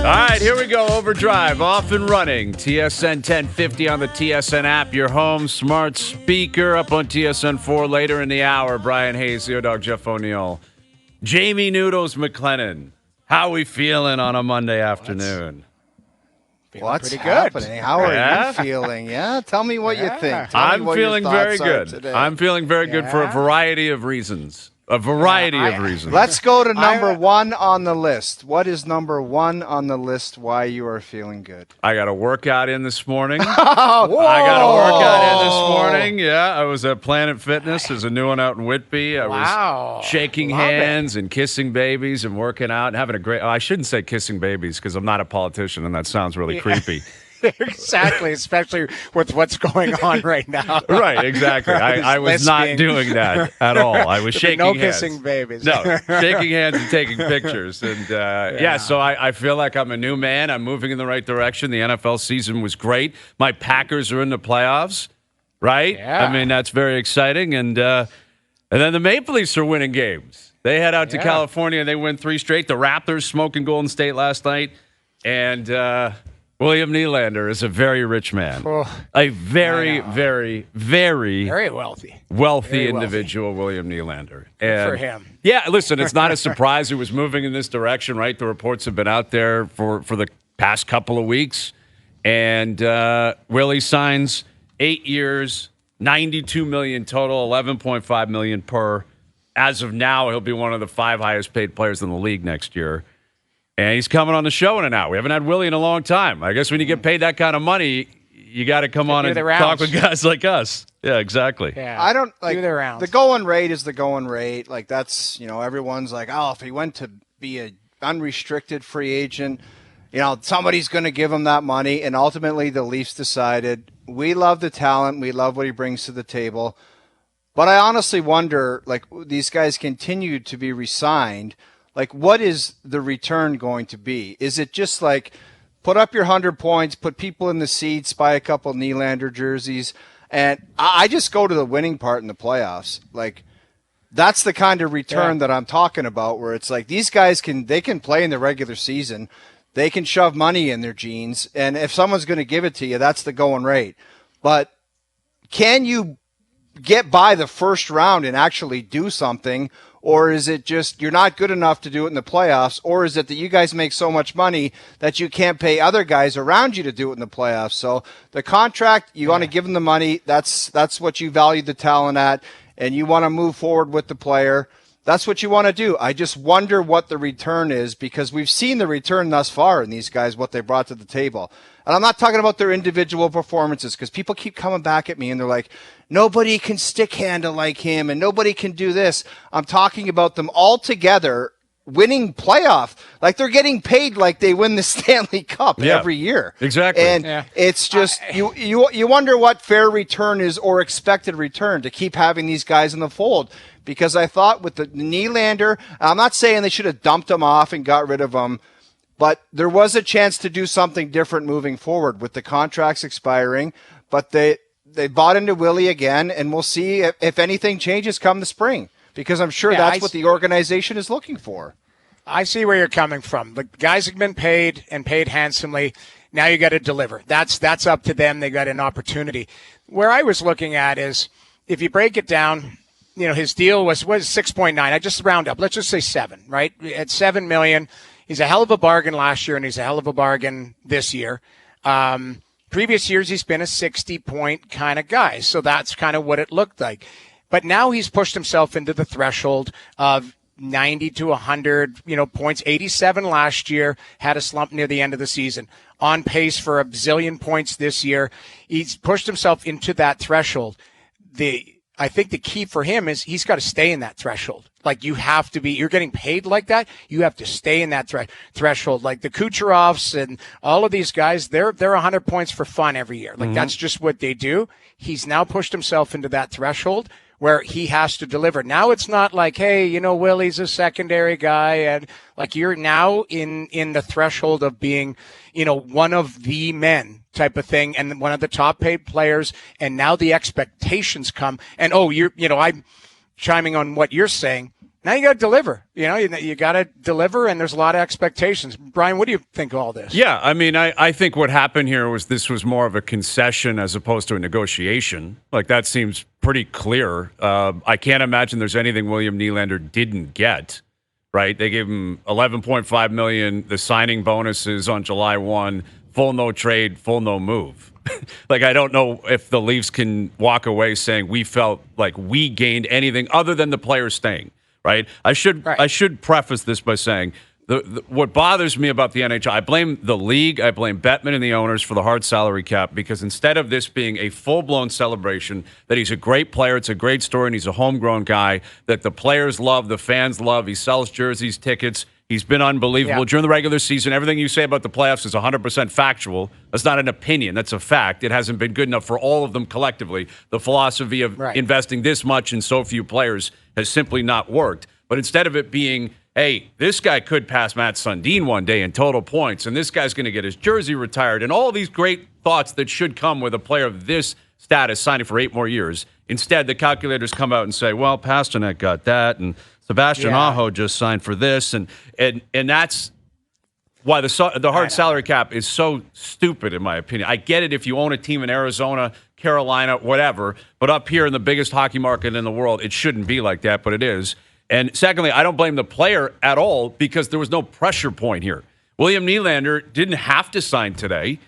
All right, here we go. Overdrive, off and running. TSN 1050 on the TSN app. Your home smart speaker up on TSN 4 later in the hour. Bryan Hayes, the dog, Jeff O'Neill. Jamie Noodles McLennan. How we feeling on a Monday afternoon? What's pretty happening? good. How are you feeling? Yeah, tell me what you think. Tell me I'm what your feeling thoughts very are good. today. I'm feeling very good for a variety of reasons. Of reasons. Let's go to number one on the list. What is number one on the list why you are feeling good? I got a workout in this morning. Whoa. I got a workout in this morning. Yeah, I was at Planet Fitness. There's a new one out in Whitby. I was shaking hands and kissing babies and working out and having a great. I shouldn't say kissing babies because I'm not a politician and that sounds really creepy. Exactly, especially with what's going on right now. Right, exactly. I was not doing that at all. I was shaking no hands. kissing babies. No, shaking hands and taking pictures. And so I feel like I'm a new man. I'm moving in the right direction. The NFL season was great. My Packers are in the playoffs, right? Yeah. I mean, that's very exciting. And then the Maple Leafs are winning games. They head out to California and they win 3 straight. The Raptors smoking Golden State last night. And William Nylander is a very rich man. A very, very, very wealthy individual, William Nylander. And for him. Yeah, listen, it's not a surprise he was moving in this direction, right? The reports have been out there for the past couple of weeks. And Willie signs 8 years, $92 million total, $11.5 million per. As of now, he'll be one of the 5 highest paid players in the league next year. And he's coming on the show in an hour. We haven't had Willie in a long time. I guess when you get paid that kind of money, you got to come on and talk with guys like us. Yeah, exactly. Yeah. I don't like do the rounds. The going rate is the going rate. Like that's, everyone's like, oh, if he went to be an unrestricted free agent, somebody's going to give him that money. And ultimately, the Leafs decided we love the talent, we love what he brings to the table. But I honestly wonder, like, these guys continue to be re-signed. Like, what is the return going to be? Is it just like put up your 100 points, put people in the seats, buy a couple Nylander jerseys, and I just go to the winning part in the playoffs? Like, that's the kind of return that I'm talking about, where it's like these guys can play in the regular season, they can shove money in their jeans, and if someone's going to give it to you, that's the going rate. But can you get by the first round and actually do something? Or is it just you're not good enough to do it in the playoffs? Or is it that you guys make so much money that you can't pay other guys around you to do it in the playoffs? So the contract, you want to give them the money. That's what you value the talent at, and you want to move forward with the player. That's what you want to do. I just wonder what the return is, because we've seen the return thus far in these guys, what they brought to the table. And I'm not talking about their individual performances, because people keep coming back at me and they're like, nobody can stick handle like him and nobody can do this. I'm talking about them all together winning playoff. Like, they're getting paid like they win the Stanley Cup every year. Exactly. And it's just, you wonder what fair return is, or expected return, to keep having these guys in the fold. Because I thought with the Nylander, I'm not saying they should have dumped him off and got rid of him, but there was a chance to do something different moving forward with the contracts expiring. But they bought into Willie again, and we'll see if anything changes come the spring, because I'm sure that's what the organization is looking for. I see where you're coming from. The guys have been paid and paid handsomely. Now you got to deliver. That's up to them. They got an opportunity. Where I was looking at is, if you break it down, his deal was 6.9. I just round up. Let's just say 7, right? At $7 million. He's a hell of a bargain last year, and he's a hell of a bargain this year. Previous years, he's been a 60-point kind of guy. So that's kind of what it looked like. But now he's pushed himself into the threshold of 90 to 100, points. 87 last year, had a slump near the end of the season. On pace for a bazillion points this year. He's pushed himself into that threshold. I think the key for him is he's got to stay in that threshold. Like, you have to be, you're getting paid like that. You have to stay in that threshold. Like the Kucherovs and all of these guys, they're 100 points for fun every year. Like, that's just what they do. He's now pushed himself into that threshold where he has to deliver. Now it's not like, hey, Willie's a secondary guy, and like, you're now in the threshold of being, one of the men type of thing, and one of the top paid players. And now the expectations come, and I'm chiming on what you're saying. Now you got to deliver. You got to deliver, and there's a lot of expectations. Brian, what do you think of all this? Yeah, I mean, I think what happened here was this was more of a concession as opposed to a negotiation. Like, that seems pretty clear. I can't imagine there's anything William Nylander didn't get, right? They gave him $11.5 million, the signing bonuses on July 1, full no trade, full no move. Like, I don't know if the Leafs can walk away saying we felt like we gained anything other than the players staying. Right. I should preface this by saying what bothers me about the NHL, I blame the league, I blame Bettman and the owners for the hard salary cap, because instead of this being a full-blown celebration that he's a great player, it's a great story, and he's a homegrown guy that the players love, the fans love, he sells jerseys, tickets, he's been unbelievable during the regular season. Everything you say about the playoffs is 100% factual. That's not an opinion. That's a fact. It hasn't been good enough for all of them collectively. The philosophy of investing this much in so few players has simply not worked. But instead of it being, hey, this guy could pass Matt Sundin one day in total points, and this guy's going to get his jersey retired, and all these great thoughts that should come with a player of this status signing for 8 more years. Instead, the calculators come out and say, well, Pasternak got that, and Sebastian Aho just signed for this, and that's why the hard salary cap is so stupid, in my opinion. I get it if you own a team in Arizona, Carolina, whatever, but up here in the biggest hockey market in the world, it shouldn't be like that, but it is. And secondly, I don't blame the player at all, because there was no pressure point here. William Nylander didn't have to sign today.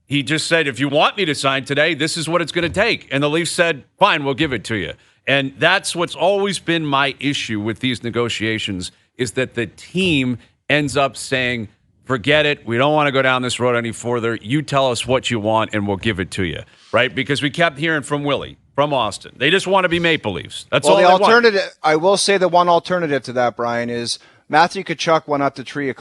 He just said, if you want me to sign today, this is what it's going to take. And the Leafs said, fine, we'll give it to you. And that's what's always been my issue with these negotiations, is that the team ends up saying, forget it. We don't want to go down this road any further. You tell us what you want, and we'll give it to you, right? Because we kept hearing from Willie, from Austin. They just want to be Maple Leafs. That's all they want. I will say the one alternative to that, Brian, is Matthew Tkachuk went up to Tree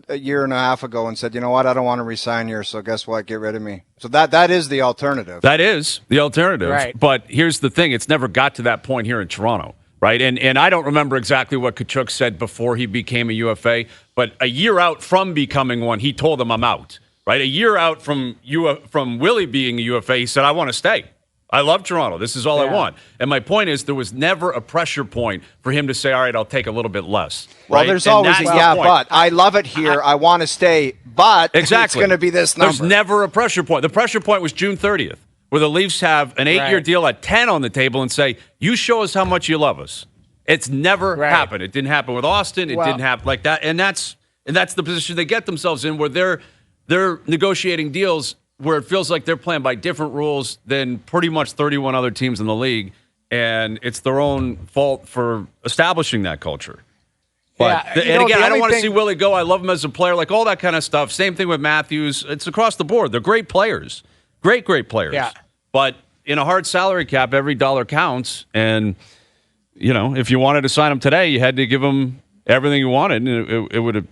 a year and a half ago and said, you know what, I don't want to resign here, so guess what, get rid of me. So that is the alternative. That is the alternative. Right. But here's the thing. It's never got to that point here in Toronto. Right, and I don't remember exactly what Tkachuk said before he became a UFA, but a year out from becoming one, he told them, I'm out. Right, a year out from Willie being a UFA, he said, I want to stay. I love Toronto. This is all I want. And my point is, there was never a pressure point for him to say, all right, I'll take a little bit less. Well, right? there's always a but. I love it here. I want to stay, but it's going to be this number. There's never a pressure point. The pressure point was June 30th. Where the Leafs have an 8-year deal at 10 on the table and say, you show us how much you love us. It's never happened. It didn't happen with Austin. It didn't happen like that. And that's the position they get themselves in, where they're negotiating deals where it feels like they're playing by different rules than pretty much 31 other teams in the league. And it's their own fault for establishing that culture. But, and again, I don't want to see Willie go. I love him as a player, like all that kind of stuff. Same thing with Matthews. It's across the board. They're great players. Great players. Yeah. But in a hard salary cap, every dollar counts. And, if you wanted to sign him today, you had to give him everything you wanted. And it would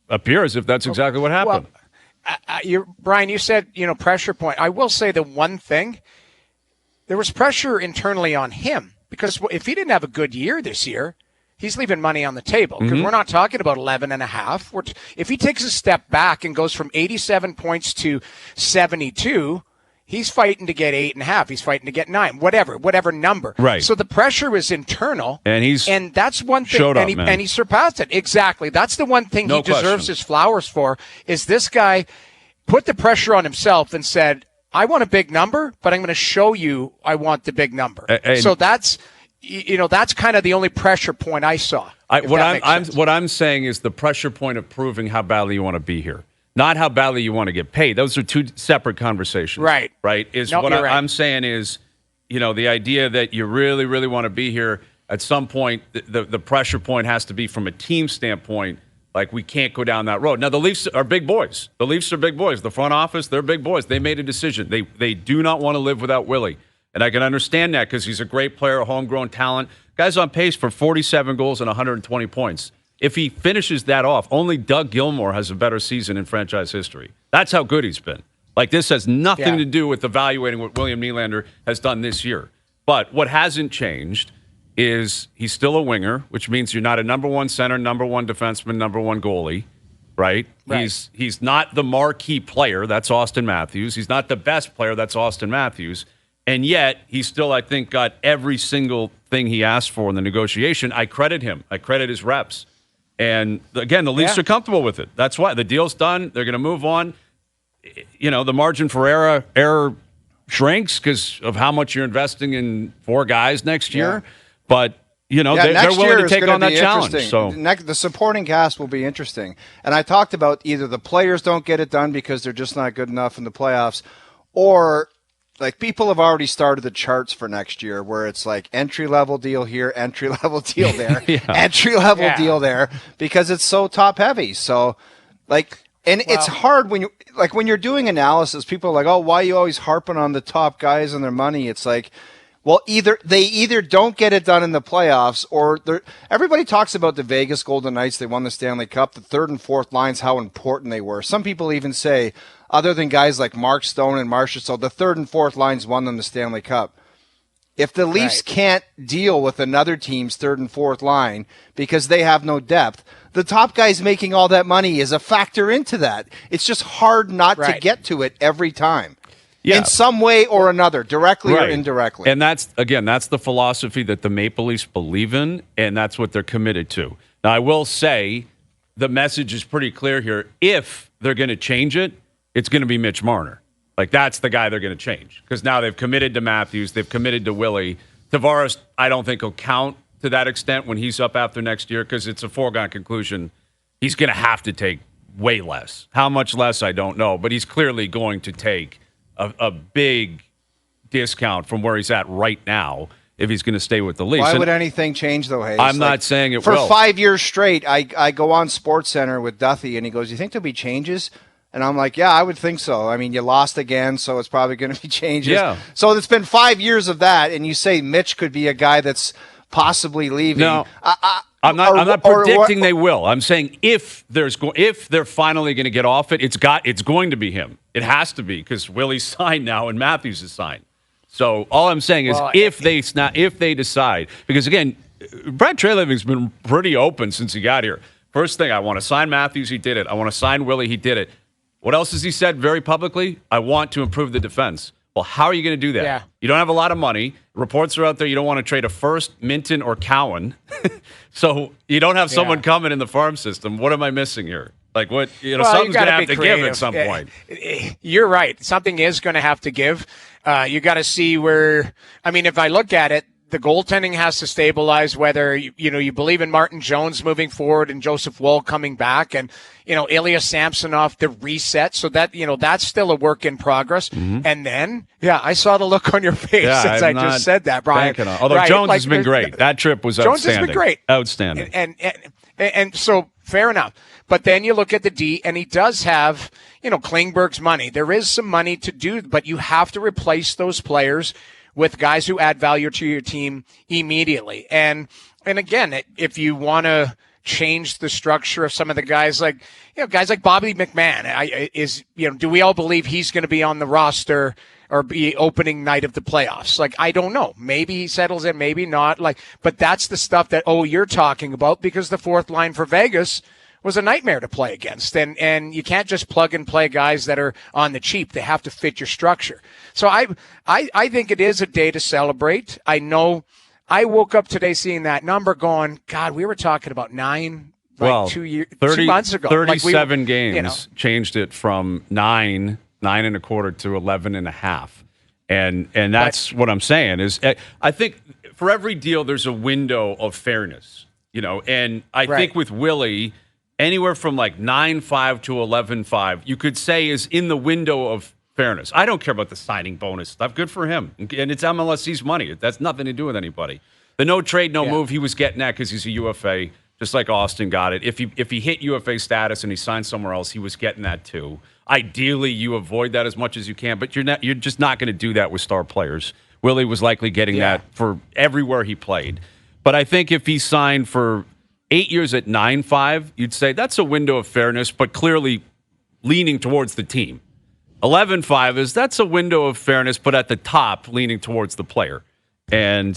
appear as if that's exactly what happened. Well, Brian, you said, pressure point. I will say the one thing, there was pressure internally on him, because if he didn't have a good year this year, he's leaving money on the table, because we're not talking about 11.5. If he takes a step back and goes from 87 points to 72, he's fighting to get 8.5. He's fighting to get 9, whatever number. Right. So the pressure is internal, and that's one thing. And he surpassed it. Exactly. That's the one thing he deserves his flowers for. Is this guy put the pressure on himself and said, "I want a big number, but I'm going to show you I want the big number." So that's that's kind of the only pressure point I saw. What I'm saying is the pressure point of proving how badly you want to be here. Not how badly you want to get paid. Those are two separate conversations. Right. Right? I'm saying is, the idea that you really, really want to be here, at some point, the pressure point has to be from a team standpoint, like we can't go down that road. Now, the Leafs are big boys. The front office, they're big boys. They made a decision. They do not want to live without Willie. And I can understand that, because he's a great player, a homegrown talent. Guy's on pace for 47 goals and 120 points. If he finishes that off, only Doug Gilmour has a better season in franchise history. That's how good he's been. Like, this has nothing to do with evaluating what William Nylander has done this year. But what hasn't changed is he's still a winger, which means you're not a number one center, number one defenseman, number one goalie, right? He's not the marquee player. That's Austin Matthews. He's not the best player. That's Austin Matthews. And yet, he's still, I think, got every single thing he asked for in the negotiation, I credit him. I credit his reps. And again, the Leafs are comfortable with it. That's why the deal's done. They're going to move on. The margin for error shrinks because of how much you're investing in 4 guys next year. But, they're willing to take on that challenge. So the supporting cast will be interesting. And I talked about either the players don't get it done because they're just not good enough in the playoffs, or like people have already started the charts for next year where it's like entry-level deal here, entry-level deal there, entry-level deal there, because it's so top-heavy. So, it's hard when you're doing analysis, people are like, oh, why are you always harping on the top guys and their money? It's like, well, they don't get it done in the playoffs, or everybody talks about the Vegas Golden Knights. They won the Stanley Cup. The third and fourth lines, how important they were. Some people even say, other than guys like Mark Stone and Marchessault, the third and fourth lines won them the Stanley Cup. If the Leafs can't deal with another team's third and fourth line because they have no depth, the top guys making all that money is a factor into that. It's just hard not to get to it every time. Yeah. In some way or another, directly or indirectly. And that's the philosophy that the Maple Leafs believe in, and that's what they're committed to. Now, I will say the message is pretty clear here. If they're going to change it, it's going to be Mitch Marner. That's the guy they're going to change, because now they've committed to Matthews. They've committed to Willie. Tavares, I don't think will count to that extent when he's up after next year, because it's a foregone conclusion. He's going to have to take way less. How much less, I don't know, but he's clearly going to take a big discount from where he's at right now if he's going to stay with the Leafs. Why would anything change, though, Hayes? I'm not saying it will. For 5 years straight, I go on SportsCenter with Duthie, and he goes, you think there'll be changes? And I'm like, yeah, I would think so. I mean, you lost again, so it's probably going to be changes. Yeah. So it's been 5 years of that, and you say Mitch could be a guy that's possibly leaving. No. I'm not predicting they will. I'm saying if they're finally going to get off it, it's going to be him. It has to be, because Willie's signed now and Matthews is signed. So all I'm saying is if they decide, because again, Brad Treliving's been pretty open since he got here. First thing, I want to sign Matthews. He did it. I want to sign Willie. He did it. What else has he said very publicly? I want to improve the defense. Well, how are you going to do that? Yeah. You don't have a lot of money. Reports are out there. You don't want to trade a first, Minton, or Cowan. So you don't have someone coming in the farm system. What am I missing here? What? Something's going to have to give at some point. You're right. Something is going to have to give. You got to see where. I mean, if I look at it, the goaltending has to stabilize. Whether you believe in Martin Jones moving forward and Joseph Woll coming back, and Ilya Samsonov, the reset. So that that's still a work in progress. Mm-hmm. And then I saw the look on your face since I just said that, Brian. Although Jones has been great. That trip was outstanding. Jones has been great, outstanding. And so fair enough. But then you look at the D, and he does have Klingberg's money. There is some money to do, but you have to replace those players with guys who add value to your team immediately. And again, if you want to change the structure of some of the guys like Bobby McMahon, do we all believe he's going to be on the roster or be opening night of the playoffs? I don't know. Maybe he settles in, maybe not. But that's the stuff that you're talking about, because the fourth line for Vegas was a nightmare to play against. And you can't just plug and play guys that are on the cheap. They have to fit your structure. So I think it is a day to celebrate. I know I woke up today seeing that number going, God, we were talking about 9, 2 months ago. 37 games changed it from 9 and a quarter to 11 and a half. And that's what I'm saying is I think for every deal, there's a window of fairness, and I think with Willie, anywhere from 9-5 to 11-5, you could say is in the window of fairness. I don't care about the signing bonus stuff. Good for him. And it's MLSC's money. That's nothing to do with anybody. The no trade, no move, he was getting that because he's a UFA, just like Austin got it. If he hit UFA status and he signed somewhere else, he was getting that too. Ideally, you avoid that as much as you can, but you're just not going to do that with star players. Willie was likely getting that for everywhere he played. But I think if he signed for 8 years at 9.5, you'd say that's a window of fairness, but clearly leaning towards the team. 11.5 that's a window of fairness, but at the top, leaning towards the player. And,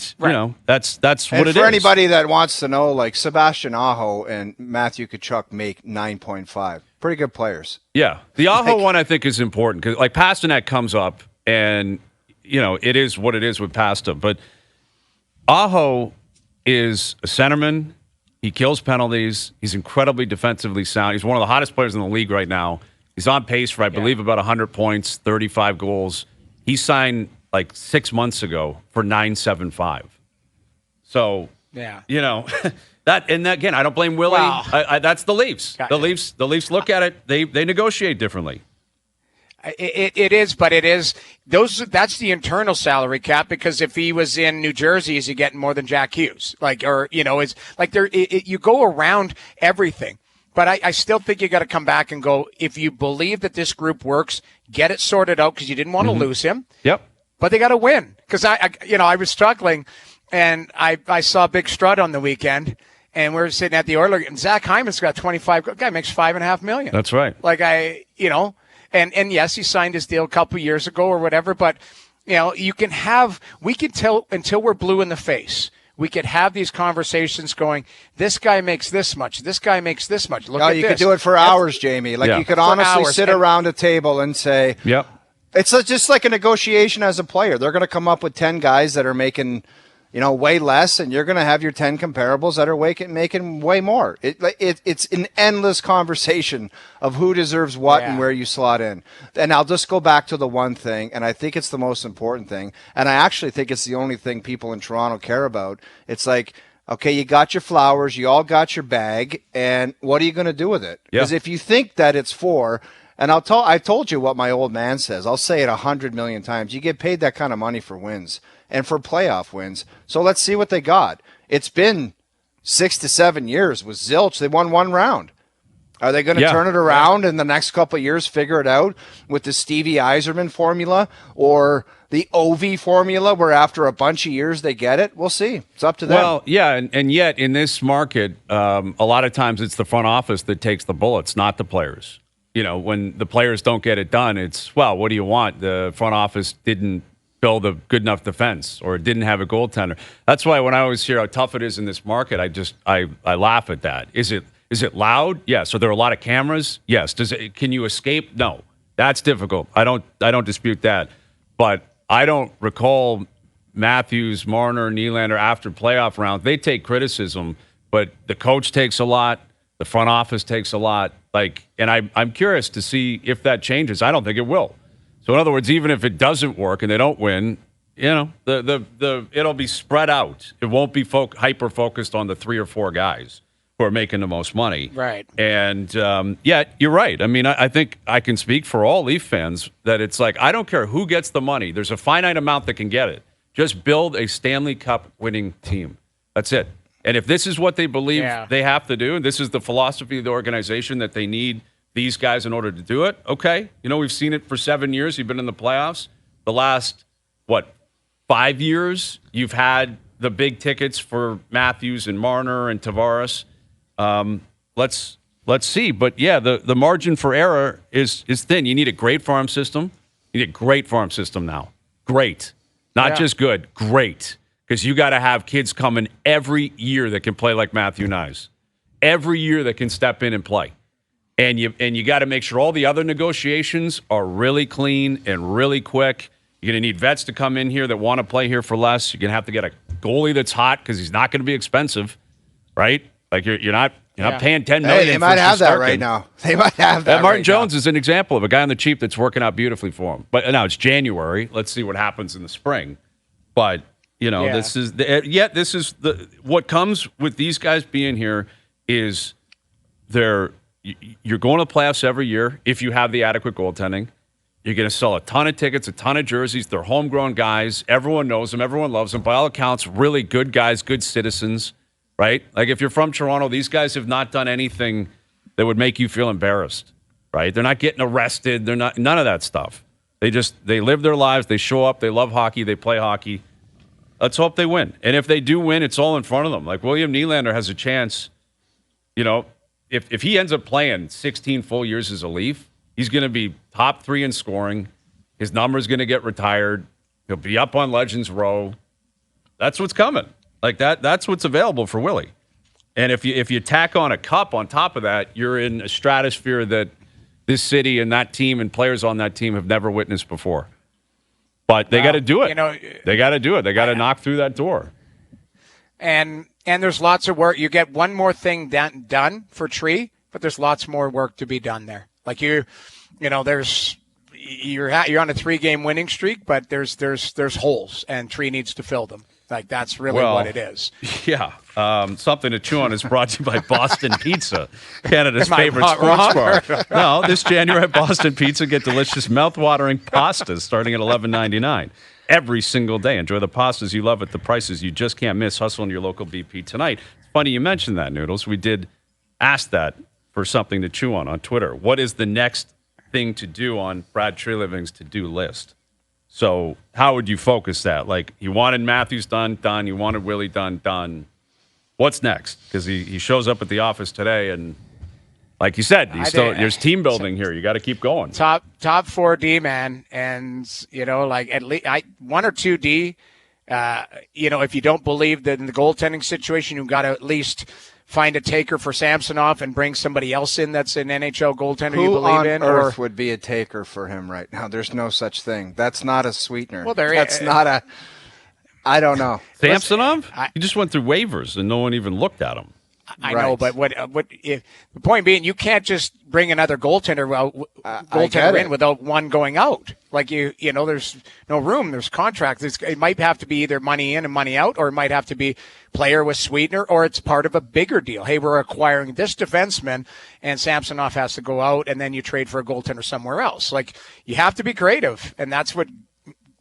that's what it is. For anybody that wants to know, Sebastian Aho and Matthew Tkachuk make 9.5. Pretty good players. Yeah. The Aho one I think is important because, Pasternak comes up and, it is what it is with Pasta. But Aho is a centerman. He kills penalties. He's incredibly defensively sound. He's one of the hottest players in the league right now. He's on pace for, I believe, about 100 points, 35 goals. He signed like 6 months ago for $975. So, that, and again, I don't blame Willie. Wow. That's the Leafs. The Leafs look at it. They negotiate differently. It is, but it is that's the internal salary cap, because if he was in New Jersey, is he getting more than Jack Hughes? It's like you go around everything. But I still think you got to come back and go, if you believe that this group works, get it sorted out, because you didn't want to lose him. Yep. But they got to win, because I was struggling, and I saw Big Strut on the weekend, and we were sitting at the Oilers, and Zach Hyman's got 25. Guy makes $5.5 million. That's right. And yes, he signed his deal a couple years ago or whatever, but we can tell until we're blue in the face. We could have these conversations going, this guy makes this much, this guy makes this much. Look at this. You could do it for hours, Jamie. You could honestly sit around a table and say, yep. It's just like a negotiation as a player. They're going to come up with 10 guys that are making, way less, and you're going to have your 10 comparables that are making way more. It's an endless conversation of who deserves what and where you slot in. And I'll just go back to the one thing, and I think it's the most important thing, and I actually think it's the only thing people in Toronto care about. It's like, okay, you got your flowers, you all got your bag, and what are you going to do with it? Because if you think that it's for... And I told you what my old man says. I'll say it 100 million times. You get paid that kind of money for wins and for playoff wins. So let's see what they got. It's been 6 to 7 years with zilch. They won one round. Are they going to turn it around in the next couple of years, figure it out with the Stevie Yzerman formula or the Ovi formula where after a bunch of years they get it? We'll see. It's up to them. Well, yeah, and yet in this market, a lot of times it's the front office that takes the bullets, not the players. When the players don't get it done, it's, well, what do you want? The front office didn't build a good enough defense or didn't have a goaltender. That's why when I always hear how tough it is in this market, I laugh at that. Is it loud? Yes. Are there a lot of cameras? Yes. Can you escape? No. That's difficult. I don't dispute that. But I don't recall Matthews, Marner, Nylander after playoff rounds. They take criticism, but the coach takes a lot. The front office takes a lot. And I'm curious to see if that changes. I don't think it will. So in other words, even if it doesn't work and they don't win, it'll be spread out. It won't be hyper focused on the 3 or 4 guys who are making the most money. Right. And you're right. I mean, I think I can speak for all Leaf fans that it's like, I don't care who gets the money. There's a finite amount that can get it. Just build a Stanley Cup winning team. That's it. And if this is what they believe they have to do, and this is the philosophy of the organization that they need these guys in order to do it, okay. We've seen it for 7 years. You've been in the playoffs. The last, 5 years, you've had the big tickets for Matthews and Marner and Tavares. Let's see. But, the margin for error is thin. You need a great farm system. You need a great farm system now. Great. Not just good. Great. Because you got to have kids coming every year that can play like Matthew Nyes. Every year that can step in and play. And you got to make sure all the other negotiations are really clean and really quick. You're going to need vets to come in here that want to play here for less. You're going to have to get a goalie that's hot because he's not going to be expensive, right? Like you're not paying $10 million. They might have that right now. They might have that. Martin Jones is an example of a guy on the cheap that's working out beautifully for him. But now it's January. Let's see what happens in the spring. But this is what comes with these guys being here is you're going to the playoffs every year if you have the adequate goaltending. You're going to sell a ton of tickets, a ton of jerseys. They're homegrown guys. Everyone knows them. Everyone loves them. By all accounts, really good guys, good citizens, right? Like if you're from Toronto, these guys have not done anything that would make you feel embarrassed, right? They're not getting arrested. They're not none of that stuff. They live their lives. They show up. They love hockey. They play hockey. Let's hope they win. And if they do win, it's all in front of them. Like William Nylander has a chance, if he ends up playing 16 full years as a Leaf, he's going to be top 3 in scoring. His number's going to get retired. He'll be up on Legends Row. That's what's coming. Like that's what's available for Willie. And if you tack on a cup on top of that, you're in a stratosphere that this city and that team and players on that team have never witnessed before. But they got to do it. They got to do it. They got to knock through that door. And there's lots of work. You get one more thing done for Tree, but there's lots more work to be done there. Like you're on a 3-game winning streak, but there's holes, and Tree needs to fill them. Like that's really what it is. Yeah. Something to chew on is brought to you by Boston Pizza, Canada's favorite sports bar. No, this January at Boston Pizza, get delicious mouth-watering pastas starting at $11.99 every single day. Enjoy the pastas you love at the prices you just can't miss. Hustle in your local BP tonight. It's funny you mentioned that, Noodles. We did ask that for something to chew on Twitter. What is the next thing to do on Brad Treliving's to-do list? So how would you focus that? Like, you wanted Matthews done. You wanted Willie done. What's next? Because he shows up at the office today, and like you said, there's team building here. You got to keep going. Top 4D, man, and like at least 1 or 2D. If you don't believe that in the goaltending situation, you've got to at least find a taker for Samsonov and bring somebody else in that's an NHL goaltender you believe in. Who on earth would be a taker for him right now? There's no such thing. That's not a sweetener. Well, I don't know. Samsonov? He just went through waivers and no one even looked at him. I know, but the point being, you can't just bring another goaltender in without one going out. Like there's no room. There's contracts. It might have to be either money in and money out, or it might have to be player with sweetener, or it's part of a bigger deal. Hey, we're acquiring this defenseman, and Samsonov has to go out, and then you trade for a goaltender somewhere else. Like, you have to be creative, and that's what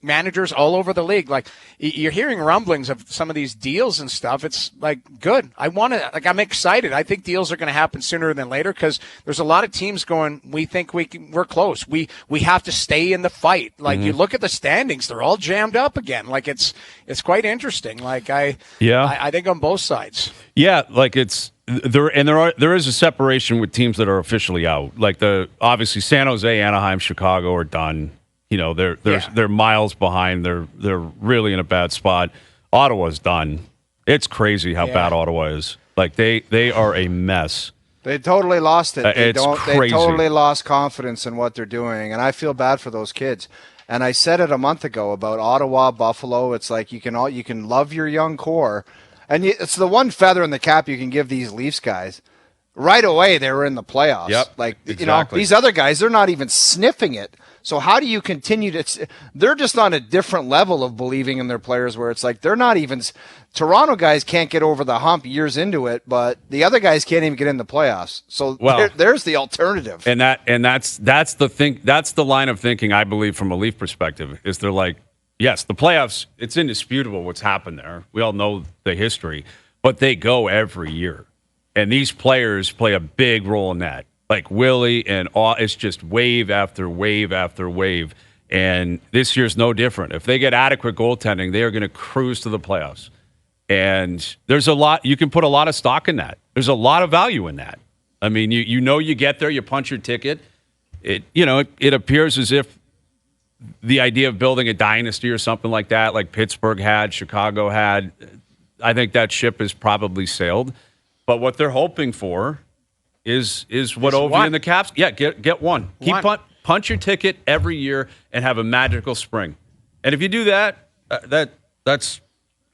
managers all over the league, like, you're hearing rumblings of some of these deals and stuff. It's like, good. I'm excited. I think deals are going to happen sooner than later, because there's a lot of teams going, we think we're close. We have to stay in the fight. Like, you look at the standings, they're all jammed up again. Like, it's quite interesting. Like, I think on both sides. Yeah. Like, there is a separation with teams that are officially out. Like, obviously San Jose, Anaheim, Chicago are done. They're miles behind. They're really in a bad spot. Ottawa's done. It's crazy how bad Ottawa is. Like, they are a mess. They totally lost it. They crazy. Totally lost confidence in what they're doing, and I feel bad for those kids. And I said it a month ago about Ottawa, Buffalo. It's like you can love your young core, and it's the one feather in the cap you can give these Leafs guys. Right away, they were in the playoffs. Yep, like exactly. These other guys, they're not even sniffing it. So how do you continue to? They're just on a different level of believing in their players, where it's like they're not even. Toronto guys can't get over the hump years into it, but the other guys can't even get in the playoffs. So there's the alternative. And that's the thing. That's the line of thinking, I believe, from a Leaf perspective, is they're like, yes, the playoffs. It's indisputable what's happened there. We all know the history, but they go every year, and these players play a big role in that. Like Willie and it's just wave after wave after wave. And this year's no different. If they get adequate goaltending, they are going to cruise to the playoffs. And there's a lot, you can put a lot of stock in that. There's a lot of value in that. I mean, you get there, you punch your ticket. It appears as if the idea of building a dynasty or something like that, like Pittsburgh had, Chicago had, I think that ship has probably sailed. But what they're hoping for is what Ovi and the Caps. Yeah, get one. Punch your ticket every year and have a magical spring. And if you do that, that's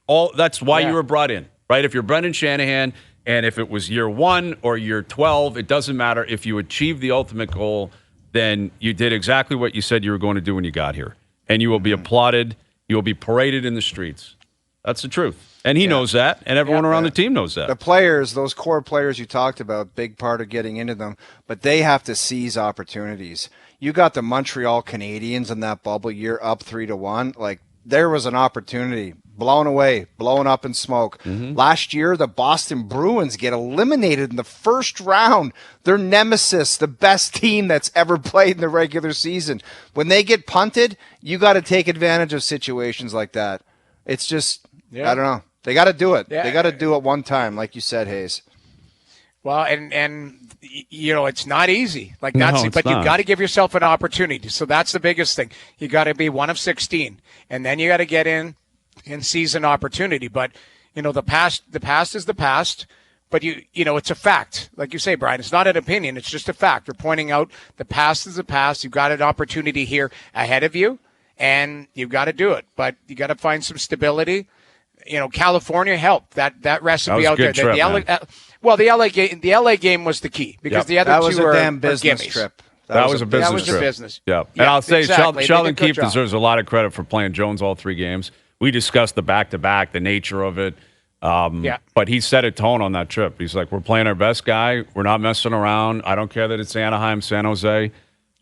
all. That's why you were brought in, right? If you're Brendan Shanahan, and if it was year 1 or year 12, it doesn't matter. If you achieve the ultimate goal, then you did exactly what you said you were going to do when you got here, and you will be applauded. You will be paraded in the streets. That's the truth. And he knows that, and everyone around the team knows that. The players, those core players you talked about, big part of getting into them, but they have to seize opportunities. You got the Montreal Canadiens in that bubble year up 3-1. Like, there was an opportunity. Blown away, blown up in smoke. Mm-hmm. Last year, the Boston Bruins get eliminated in the first round. Their nemesis, the best team that's ever played in the regular season. When they get punted, you got to take advantage of situations like that. It's just, I don't know. They got to do it. Yeah. They got to do it one time, like you said, Hayes. Well, and it's not easy. Like, that's but you've got to give yourself an opportunity. So that's the biggest thing. You got to be 1 of 16, and then you got to get in and seize an opportunity. But the past is the past. But it's a fact, like you say, Brian. It's not an opinion. It's just a fact. You're pointing out the past is the past. You've got an opportunity here ahead of you, and you've got to do it. But you got to find some stability. California helped. That recipe That was a out good there. trip, man. The LA game was the key because the other that two was were a damn were business gimmies. trip. That was a business That was trip. a business. Yeah. And Yeah, I'll say exactly. They Sheldon did a good Keefe job. deserves a lot of credit for playing Jones all 3 games. We discussed the back-to-back, the nature of it. But he set a tone on that trip. He's like, we're playing our best guy. We're not messing around. I don't care that it's Anaheim, San Jose.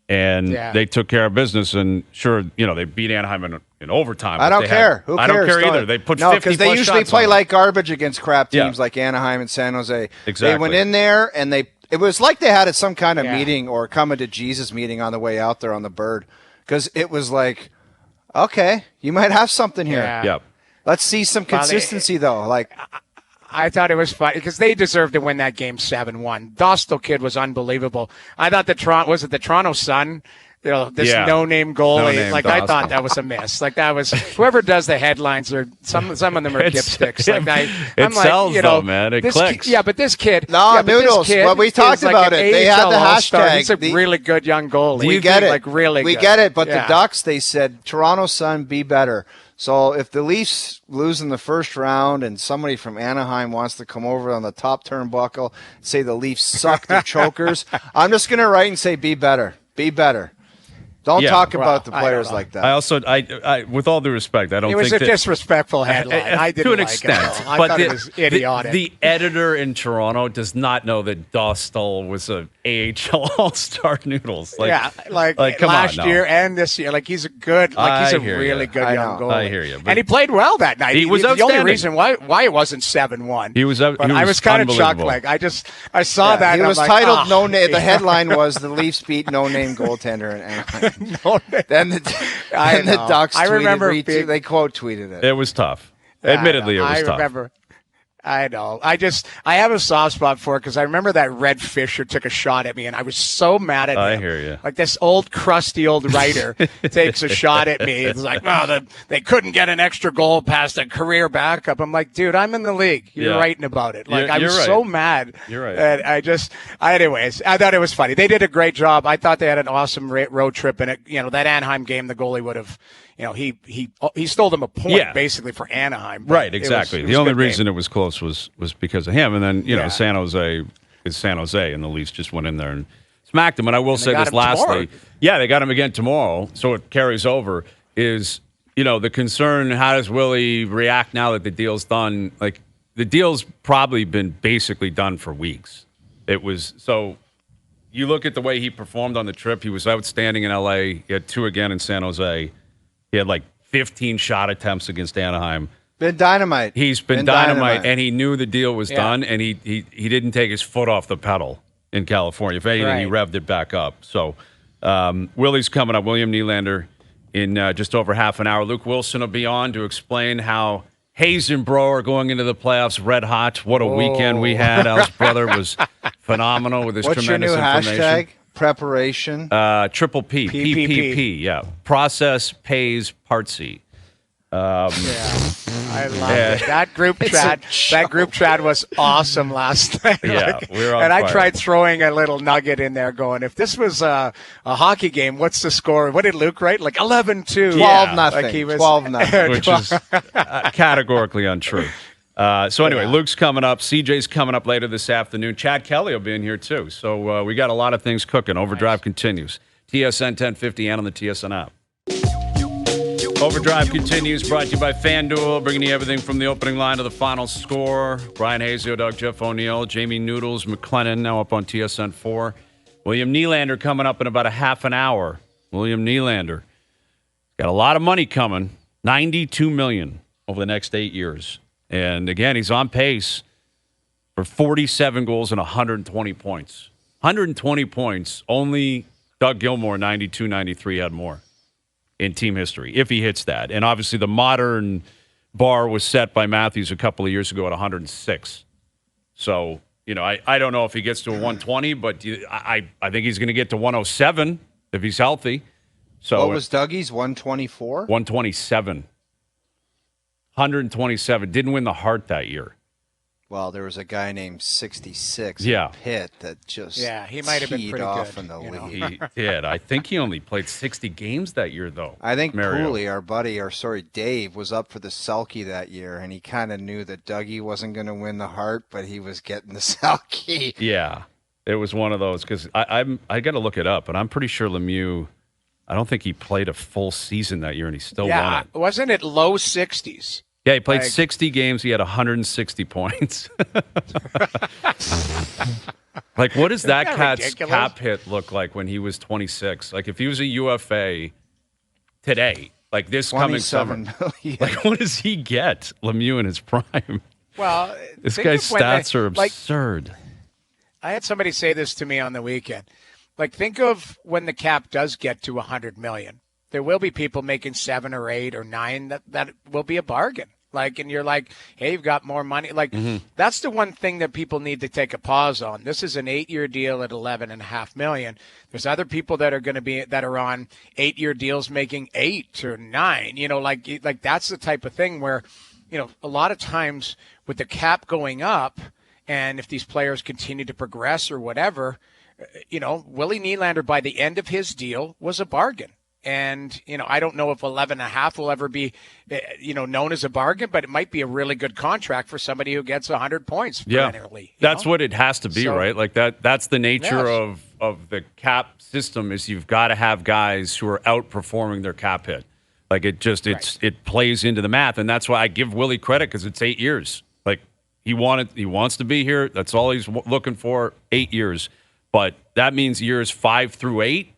And they took care of business. And sure, they beat Anaheim in overtime. I don't care. Who cares? I don't care either. They put 50 because they usually shots play on like garbage against crap teams Yeah. like Anaheim and San Jose. Exactly. They went in there and it was like they had some kind of meeting or coming to Jesus meeting on the way out there on the Bird, because it was like, okay, you might have something here. Yeah. Yep. Let's see some consistency though. Like, I thought it was fun because they deserved to win that game 7-1. Dostal kid was unbelievable. I thought the Toronto Sun, this no-name goalie. No-name I Dostal. thought that was a miss. That was whoever does the headlines, or some of them are dipsticks. It sells though, man. It clicks. But this kid. Noodles. Well, we talked about it. They had the hashtag. He's a really good young goalie. We get it. Really we good. get it. But the Ducks, they said, Toronto Sun, be better. So if the Leafs lose in the first round and somebody from Anaheim wants to come over on the top turnbuckle, say the Leafs suck, they're chokers, I'm just going to write and say, be better. Be better. Don't talk about the players like that. I also, with all due respect, I don't It think was a disrespectful headline. I didn't to an like extent, it at all. I but thought it was idiotic. The editor in Toronto does not know that Dostal was a AHL All-Star Noodles. Come on last now. year and this year, he's a good, he's a really good young goalie. I hear you. And he played well that night. He was the only outstanding. reason why it wasn't 7-1. I I was kind of shocked. I saw that. He and was I'm titled like, "No Name." The headline was "The Leafs beat no-name goaltender in Anaheim." Then the Ducks tweeted, they quote tweeted it. It was tough. Admittedly, it was tough. I remember. I know. I have a soft spot for it because I remember that Red Fisher took a shot at me, and I was so mad at him. I hear you. Like this old, crusty old writer takes a shot at me. It's like, they couldn't get an extra goal past a career backup. I'm like, dude, I'm in the league. You're writing about it. I was right. so mad. You're right. And anyways, I thought it was funny. They did a great job. I thought they had an awesome road trip, and that Anaheim game, the goalie would have. He stole them a point basically for Anaheim. Right, exactly. It was the a only good reason game. it was close was because of him. And then, San Jose is San Jose, and the Leafs just went in there and smacked them. And I will say this lastly. Yeah, they got him again tomorrow, so it carries over, is, the concern, how does Willie react now that the deal's done? Like, the deal's probably been basically done for weeks. It was, so you look at the way he performed on the trip. He was outstanding in L.A. He had 2 again in San Jose. He had 15 shot attempts against Anaheim. Been dynamite. He's been dynamite, and he knew the deal was done, and he didn't take his foot off the pedal in California. If anything, he revved it back up. So Willie's coming up, William Nylander, in just over half an hour. Luke Wilson will be on to explain how Hayes and Bro are going into the playoffs red hot. What a weekend we had. Al's brother was phenomenal with his tremendous information. What's your new hashtag? Preparation. Triple P. PPP. Yeah. Process, pays, Partsy. I love it. That group chat was awesome last night. Yeah, we were on and fire. I tried throwing a little nugget in there going, if this was a hockey game, what's the score? What did Luke write? 11-2. 12-0. 12-0. Which is categorically untrue. So anyway, Luke's coming up. CJ's coming up later this afternoon. Chad Kelly will be in here too. So we got a lot of things cooking. Overdrive continues. TSN 1050 and on the TSN app. Overdrive continues, brought to you by FanDuel, bringing you everything from the opening line to the final score. Bryan Hayes, Doug, Jeff O'Neill, Jamie Noodles McLennan, now up on TSN 4. William Nylander coming up in about a half an hour. William Nylander got a lot of money coming, $92 million over the next 8 years. And again, he's on pace for 47 goals and 120 points. 120 points, only Doug Gilmour, 92-93, had more in team history, if he hits that. And obviously the modern bar was set by Matthews a couple of years ago at 106. So, I don't know if he gets to a 120, but I think he's going to get to 107 if he's healthy. So what was Dougie's, 124? 127. 127. Didn't win the Hart that year. Well, there was a guy named 66 Yeah. in Pitt that just he might have been teed pretty off good, in the you know. league. He did. I think he only played 60 games that year, though. I think Mario. Pooley, Dave, was up for the Selkie that year, and he kind of knew that Dougie wasn't going to win the Hart, but he was getting the Selkie. Yeah, it was one of those because I got to look it up, but I'm pretty sure Lemieux. I don't think he played a full season that year, and he still won it. Wasn't it low 60s? Yeah, he played 60 games. He had 160 points. Like, what does that cat's ridiculous? cap hit look like when he was 26? Like, if he was a UFA today, like this coming summer, 27 million. like, what does he get, Lemieux in his prime? Well, This think guy's of when stats are like, absurd. I had somebody say this to me on the weekend. Like, think of when the cap does get to 100 million. There will be people making 7 or 8 or 9 that will be a bargain. Like, and you're like, hey, you've got more money. Like, that's the one thing that people need to take a pause on. This is an 8-year deal at $11.5 million. There's other people that are on 8-year deals making 8 or 9. You know, like that's the type of thing where, you know, a lot of times with the cap going up, and if these players continue to progress or whatever, you know, Willie Nylander by the end of his deal was a bargain. And, you know, I don't know if 11.5 will ever be, you know, known as a bargain, but it might be a really good contract for somebody who gets 100 points perennially. That's what it has to be, right? Like that's the nature of the cap system is you've got to have guys who are outperforming their cap hit. Like it plays into the math. And that's why I give Willie credit because it's 8 years. Like he wants to be here. That's all he's looking for, 8 years. But that means years 5 through 8,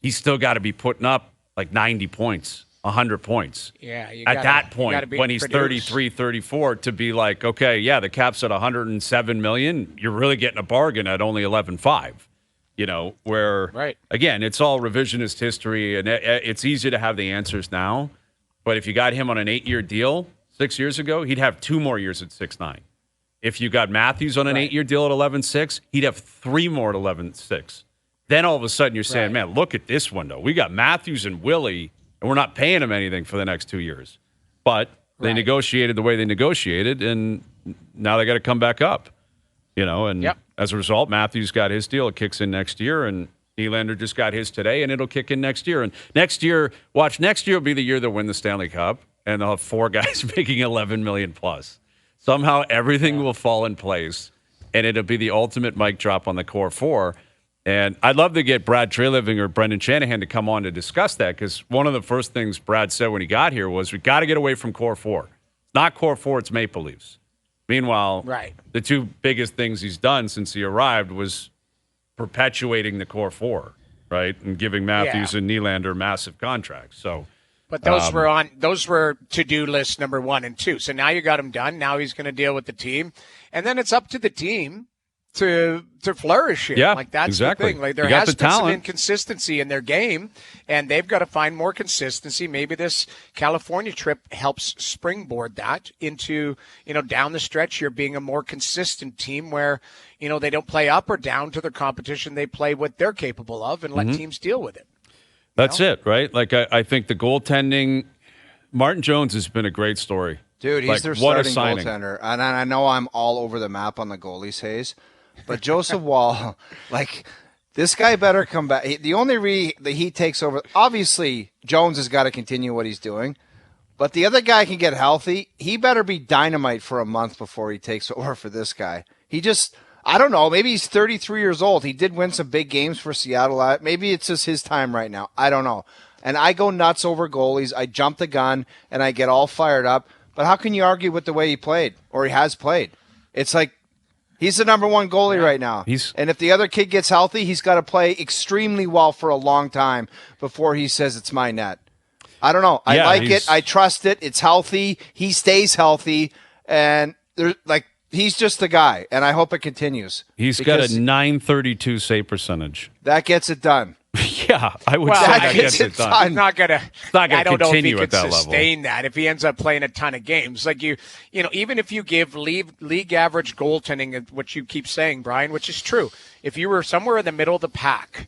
he's still got to be putting up like 90 points, 100 points. Yeah. At that point, when he's 33, 34, to be like, okay, yeah, the cap's at 107 million. You're really getting a bargain at only 11.5. You know, where, again, it's all revisionist history, and it's easy to have the answers now. But if you got him on an 8-year deal 6 years ago, he'd have 2 more years at 6.9. If you got Matthews on an 8-year deal at 11.6, he'd have 3 more at 11.6. Then all of a sudden you're saying, man, look at this window. We got Matthews and Willie, and we're not paying him anything for the next 2 years. But they negotiated the way they negotiated, and now they got to come back up. You know, and as a result, Matthews got his deal. It kicks in next year, and Nylander just got his today, and it'll kick in next year. And next year will be the year they'll win the Stanley Cup, and they'll have 4 guys making $11 million plus. Somehow everything will fall in place, and it'll be the ultimate mic drop on the core 4. And I'd love to get Brad Treliving or Brendan Shanahan to come on to discuss that, because one of the first things Brad said when he got here was we got to get away from core 4. It's not core 4, it's Maple Leafs. Meanwhile, the 2 biggest things he's done since he arrived was perpetuating the core 4, right, and giving Matthews and Nylander massive contracts. So, but those were to-do list number 1 and 2. So now you got him done. Now he's going to deal with the team, and then it's up to the team to flourish here. Yeah, like that's exactly. the thing. Like there has been some inconsistency in their game, and they've got to find more consistency. Maybe this California trip helps springboard that into, you know, down the stretch here being a more consistent team where, you know, they don't play up or down to their competition. They play what they're capable of and let teams deal with it. That's it, right? Like I think the goaltending, Martin Jones has been a great story. Dude, he's their starting goaltender. And I know I'm all over the map on the goalies, Hayes. But Joseph Wall, like, this guy better come back. The only that he takes over, obviously, Jones has got to continue what he's doing. But the other guy can get healthy. He better be dynamite for a month before he takes over for this guy. He just, I don't know, maybe he's 33 years old. He did win some big games for Seattle. Maybe it's just his time right now. I don't know. And I go nuts over goalies. I jump the gun, and I get all fired up. But how can you argue with the way he played or he has played? It's like he's the number 1 goalie right now. And if the other kid gets healthy, he's got to play extremely well for a long time before he says it's my net. I don't know. I like it. I trust it. It's healthy. He stays healthy. And he's just the guy. And I hope it continues. He's got a .932 save percentage. That gets it done. Yeah, I would say that gets it done. I'm not gonna. I don't know if he could level. sustain that if he ends up playing a ton of games. Like you know, even if you give league average goaltending, what you keep saying, Brian, which is true. If you were somewhere in the middle of the pack,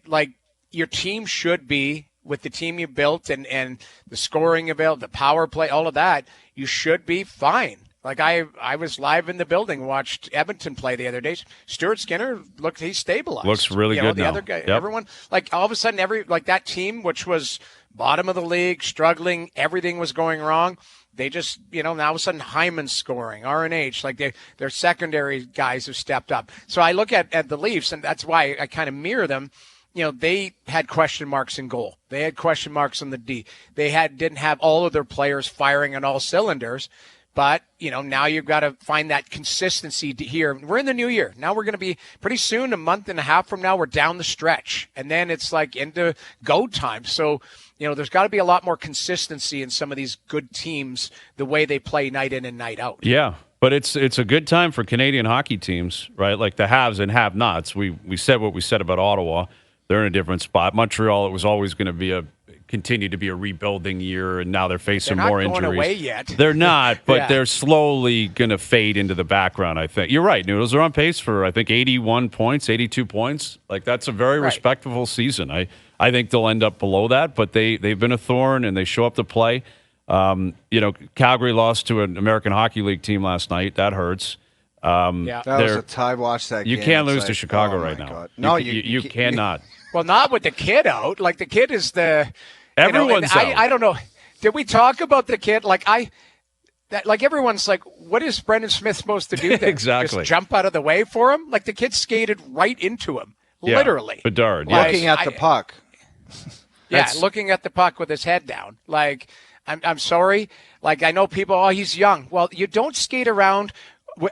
like your team should be with the team you built and the scoring available, the power play, all of that, you should be fine. Like I was live in the building, watched Edmonton play the other day. Stuart Skinner he's stabilized. Looks really good the now. other guy, Yep. everyone, like all of a sudden, that team, which was bottom of the league, struggling, everything was going wrong. They just, now all of a sudden Hyman's scoring, RNH, like their secondary guys have stepped up. So I look at the Leafs, and that's why I kind of mirror them. They had question marks in goal. They had question marks on the D. They didn't have all of their players firing on all cylinders. But, now you've got to find that consistency here. We're in the new year. Now we're going to be pretty soon, a month and a half from now, we're down the stretch. And then it's like into go time. So, there's got to be a lot more consistency in some of these good teams, the way they play night in and night out. Yeah, but it's a good time for Canadian hockey teams, right? Like the haves and have-nots. We said what we said about Ottawa. They're in a different spot. Montreal, it was always going to continue to be a rebuilding year, and now they're facing more injuries. They're not going away yet. They're not, but they're slowly going to fade into the background, I think. You're right. Noodles are on pace for, I think, 81 points, 82 points. Like, that's a very respectable season. I think they'll end up below that, but they've been a thorn, and they show up to play. Calgary lost to an American Hockey League team last night. That hurts. That was a tie. Watch that game. You can't lose to Chicago right now. God. No, you cannot. Well, not with the kid out. Like, the kid is the... Everyone's out. I don't know. Did we talk about the kid? Like everyone's like, what is Brendan Smith supposed to do there? Exactly. Just jump out of the way for him? Like, the kid skated right into him, literally. Bedard, looking at the puck. Looking at the puck with his head down. Like, I'm sorry. Like, I know people, he's young. Well, you don't skate around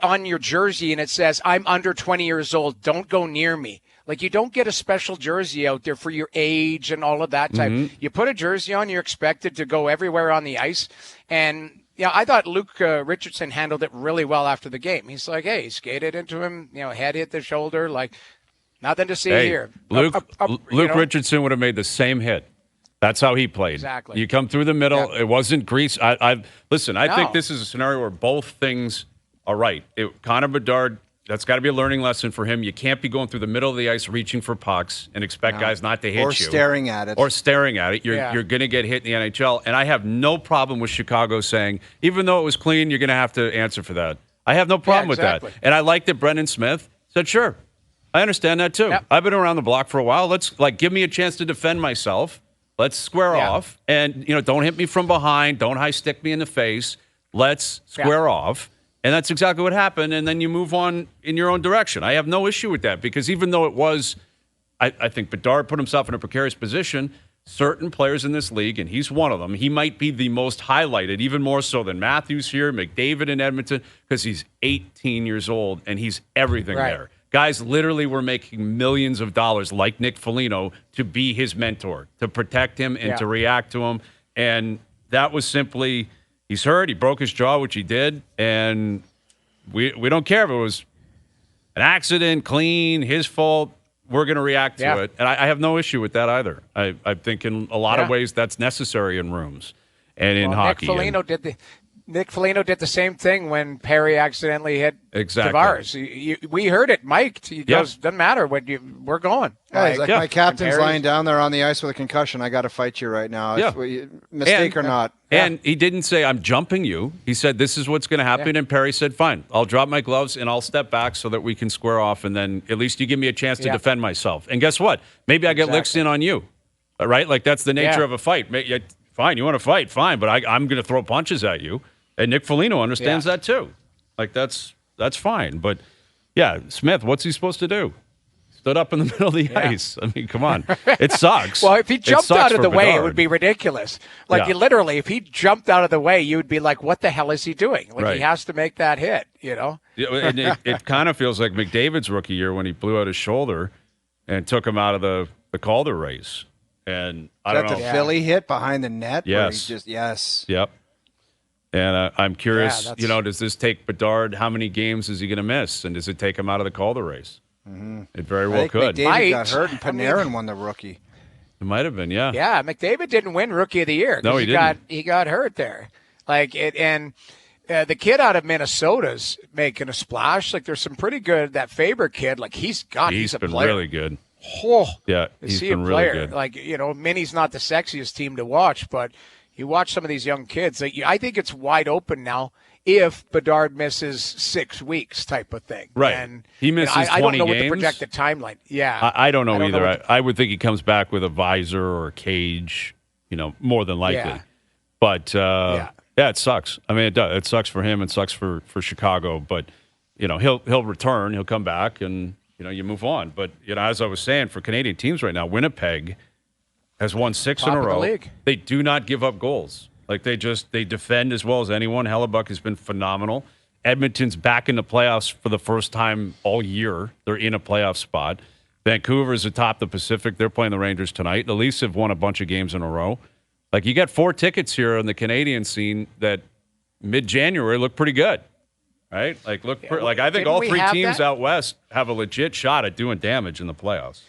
on your jersey and it says, I'm under 20 years old. Don't go near me. Like, you don't get a special jersey out there for your age and all of that type. Mm-hmm. You put a jersey on, you're expected to go everywhere on the ice. And, I thought Luke Richardson handled it really well after the game. He's like, hey, he skated into him, head hit the shoulder, like, nothing to see here. Luke Richardson would have made the same hit. That's how he played. Exactly. You come through the middle. Yeah. It wasn't grease. I think this is a scenario where both things are right. Connor Bedard, that's got to be a learning lesson for him. You can't be going through the middle of the ice reaching for pucks and expect guys not to hit you. Or staring at it. You're going to get hit in the NHL. And I have no problem with Chicago saying, even though it was clean, you're going to have to answer for that. I have no problem with that. And I like that Brendan Smith said, sure, I understand that too. Yep. I've been around the block for a while. Let's give me a chance to defend myself. Let's square off. And, don't hit me from behind. Don't high stick me in the face. Let's square off. And that's exactly what happened, and then you move on in your own direction. I have no issue with that because even though it was, I think Bedard put himself in a precarious position, certain players in this league, and he's one of them, he might be the most highlighted, even more so than Matthews here, McDavid in Edmonton, because he's 18 years old and he's everything there. Guys literally were making millions of dollars, like Nick Foligno, to be his mentor, to protect him and to react to him. And that was simply... He's hurt. He broke his jaw, which he did, and we don't care if it was an accident, clean, his fault. We're going to react to it, and I have no issue with that either. I think in a lot of ways that's necessary in rooms and in hockey. Nick Foligno did the same thing when Perry accidentally hit Tavares. We heard it. Mike, he goes, doesn't matter. We're going. My captain's lying down there on the ice with a concussion. I got to fight you right now. Mistake or not. And he didn't say, I'm jumping you. He said, this is what's going to happen. And Perry said, fine, I'll drop my gloves and I'll step back so that we can square off. And then at least you give me a chance to defend myself. And guess what? Maybe I get licks in on you. Right? Like, that's the nature of a fight. Fine, you want to fight, fine, but I'm going to throw punches at you. And Nick Foligno understands that too. Like, that's fine. But, Smith, what's he supposed to do? Stood up in the middle of the ice. I mean, come on. It sucks. Well, if he jumped out of the way, it would be ridiculous. Like, literally, if he jumped out of the way, you would be like, what the hell is he doing? Like, he has to make that hit, And it kind of feels like McDavid's rookie year when he blew out his shoulder and took him out of the Calder race. And I don't know. Is that the Philly hit behind the net? Yes. Yep. And I'm curious, does this take Bedard? How many games is he going to miss? And does it take him out of the Calder race? Mm-hmm. It very well could. McDavid got hurt and Panarin won the rookie. It might have been, yeah. Yeah, McDavid didn't win Rookie of the Year. No, he didn't. He got hurt there. And the kid out of Minnesota's making a splash. Like, there's some pretty good, that Faber kid, like, he's a been player. Really good. Oh, yeah, he's been really good. Like, Minnie's not the sexiest team to watch, but You watch some of these young kids. I think it's wide open now if Bedard misses 6 weeks type of thing. Right. And he misses 20 games. I don't know what the projected timeline. Yeah. I don't know either. I would think he comes back with a visor or a cage, more than likely. Yeah. But, it sucks. I mean, it does. It sucks for him. It sucks for Chicago. But, he'll return. He'll come back and, you move on. But, as I was saying, for Canadian teams right now, Winnipeg has won 6 in a row. They do not give up goals. Like, they defend as well as anyone. Hellebuck has been phenomenal. Edmonton's back in the playoffs for the first time all year. They're in a playoff spot. Vancouver's atop the Pacific. They're playing the Rangers tonight. The Leafs have won a bunch of games in a row. Like, you got 4 tickets here on the Canadian scene that mid-January look pretty good, right? Like, I think all 3 teams out west have a legit shot at doing damage in the playoffs.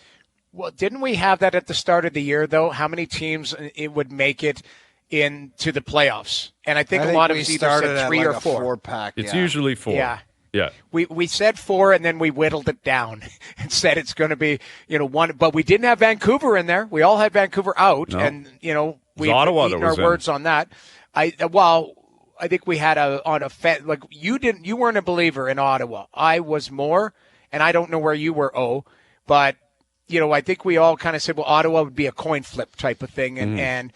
Well, didn't we have that at the start of the year, though? How many teams it would make it into the playoffs? And I think a lot of us either said 3 or 4. 4-pack. It's usually 4. Yeah. We said 4, and then we whittled it down and said it's going to be 1. But we didn't have Vancouver in there. We all had Vancouver out, and we've eaten our words on that. I think we had you weren't a believer in Ottawa. I was more, and I don't know where you were. But I think we all kind of said, well, Ottawa would be a coin flip type of thing, and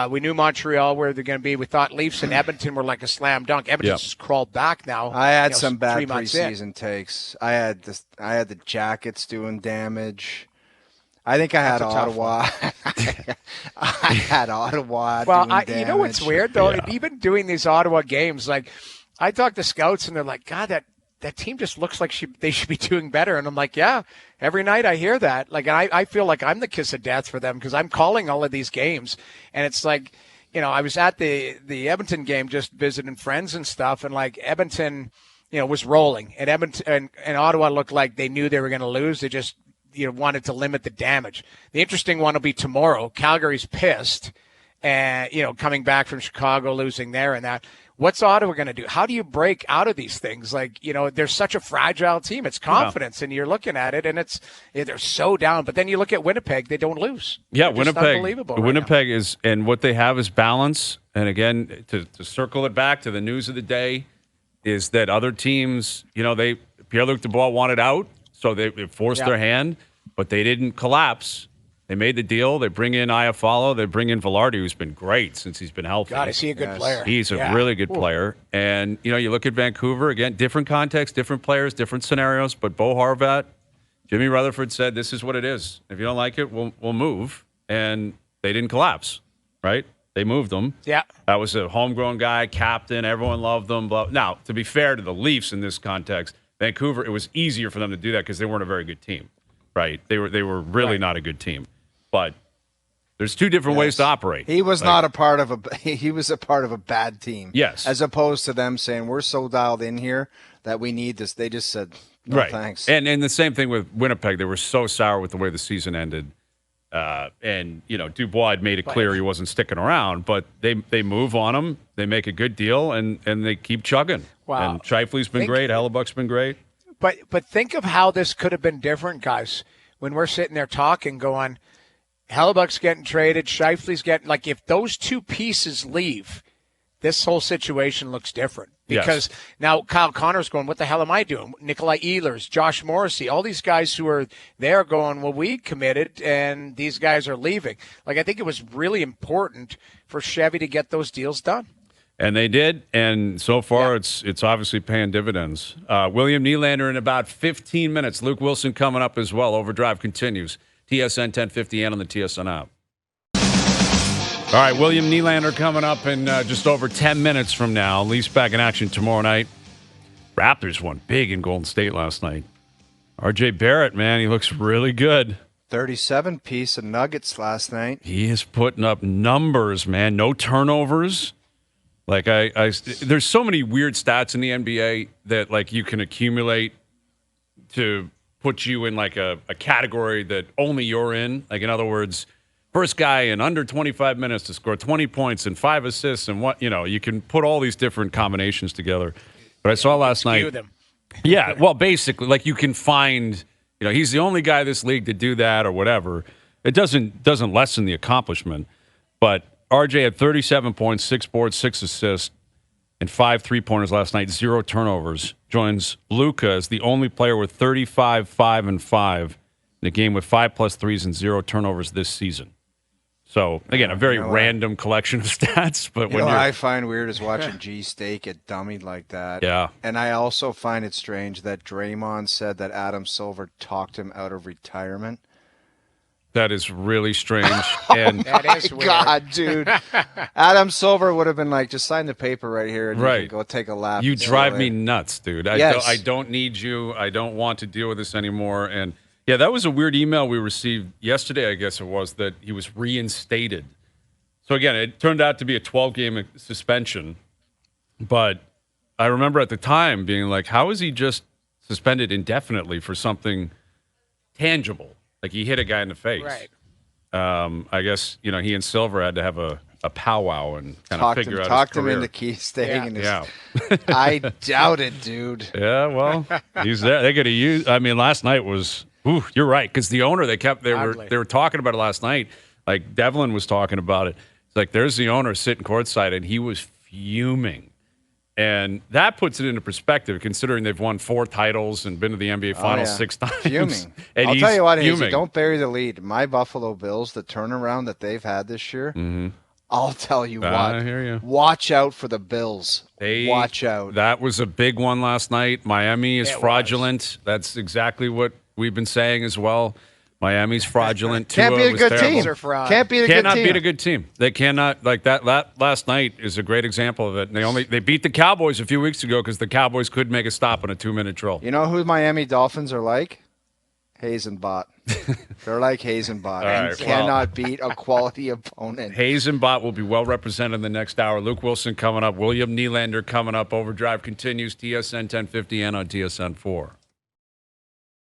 we knew Montreal where they're going to be. We thought Leafs and Edmonton were like a slam dunk. Edmonton's just crawled back now. I had some bad preseason takes. I had the Jackets doing damage. I think I had Ottawa. I had Ottawa doing damage. You know what's weird, though? Yeah. Even doing these Ottawa games, like, I talk to scouts, and they're like, God, that team just looks like they should be doing better. And I'm like, yeah, every night I hear that. Like, I feel like I'm the kiss of death for them because I'm calling all of these games. And it's like, I was at the Edmonton game just visiting friends and stuff, and like Edmonton, was rolling. And Edmonton and Ottawa looked like they knew they were going to lose. They just wanted to limit the damage. The interesting one will be tomorrow. Calgary's pissed, and coming back from Chicago, losing there and that. What's Ottawa going to do? How do you break out of these things? Like, they're such a fragile team. It's confidence, and you're looking at it, and they're so down. But then you look at Winnipeg; they don't lose. Yeah, Winnipeg is, and what they have is balance. And again, to circle it back to the news of the day, is that other teams, Pierre-Luc Dubois wanted out. So they forced their hand, but they didn't collapse. They made the deal. They bring in Iafallo. They bring in Velarde, who's been great since he's been healthy. God, is he a good player? He's a really good player. And, you look at Vancouver, again, different context, different players, different scenarios. But Bo Horvat, Jimmy Rutherford said, this is what it is. If you don't like it, we'll move. And they didn't collapse, right? They moved him. Yeah. That was a homegrown guy, captain. Everyone loved him. Now, to be fair to the Leafs in this context, Vancouver, it was easier for them to do that because they weren't a very good team, right? They were really not a good team. But there's 2 different ways to operate. He was not a part of he was a part of a bad team. Yes. As opposed to them saying, we're so dialed in here that we need this. They just said, no, thanks. And the same thing with Winnipeg. They were so sour with the way the season ended. And, Dubois had made it clear he wasn't sticking around, but they move on him. They make a good deal, and they keep chugging. Wow. And Scheifele's been great. Hellebuck's been great. But think of how this could have been different, guys, when we're sitting there talking, going, Hellebuck's getting traded, Scheifele's getting, like, if those 2 pieces leave, this whole situation looks different. Because now Kyle Connor's going, what the hell am I doing? Nikolai Ehlers, Josh Morrissey, all these guys who are there going, well, we committed, and these guys are leaving. Like, I think it was really important for Chevy to get those deals done. And they did, and so far it's obviously paying dividends. William Nylander in about 15 minutes. Luke Wilson coming up as well. Overdrive continues. TSN 1050 and on the TSN app. All right, William Nylander coming up in just over 10 minutes from now. Leafs back in action tomorrow night. Raptors won big in Golden State last night. RJ Barrett, man, he looks really good. 37-piece of Nuggets last night. He is putting up numbers, man. No turnovers. Like, there's so many weird stats in the NBA that, like, you can accumulate to put you in, like, a category that only you're in. Like, in other words, first guy in under 25 minutes to score 20 points and 5 assists and you can put all these different combinations together. But I saw last night. Them. Yeah, well, basically, like, you can find, he's the only guy in this league to do that or whatever. It doesn't lessen the accomplishment. But RJ had 37 points, 6 boards, 6 assists, and 5 3-pointers last night, 0 turnovers. Joins Luka as the only player with 35, 5, and 5 in a game with 5+ threes and 0 turnovers this season. So, again, a very random collection of stats. But what I find weird is watching G State get dummied like that. Yeah. And I also find it strange that Draymond said that Adam Silver talked him out of retirement. That is really strange. And That is weird. God, dude. Adam Silver would have been like, just sign the paper right here and you can go take a lap. You drive me nuts, dude. Yes. I don't need you. I don't want to deal with this anymore. And yeah, that was a weird email we received yesterday, I guess it was, that he was reinstated. So again, it turned out to be a 12-game suspension. But I remember at the time being like, how is he just suspended indefinitely for something tangible? Like he hit a guy in the face. Right. I guess, he and Silver had to have a powwow and kind of figure out his talked him career. into Key staying. Yeah. I doubt it, dude. Yeah, well, he's there. They got to use. I mean, last night was. Ooh, you're right, because the owner they were talking about it last night. Like Devlin was talking about it. It's like there's the owner sitting courtside, and he was fuming, and that puts it into perspective, considering they've won 4 titles and been to the NBA Finals 6 times. Fuming. And I'll tell you what, fuming. Hazy, don't bury the lead. My Buffalo Bills, the turnaround that they've had this year. Mm-hmm. I'll tell you what. I hear you. Watch out for the Bills. Watch out. That was a big one last night. Miami is fraudulent. That's exactly what we've been saying as well. Miami's fraudulent. Can't be a good team. Can't be a good team. Cannot beat a good team. They cannot. Like that last night is a great example of it. And they beat the Cowboys a few weeks ago because the Cowboys couldn't make a stop on a 2-minute drill. You know who Miami Dolphins are like? Hayes and Bott. They're like Hayes and Bott. Right, cannot beat a quality opponent. Hayes and Bott will be well represented in the next hour. Luke Wilson coming up. William Nylander coming up. Overdrive continues. TSN 1050 and on TSN 4.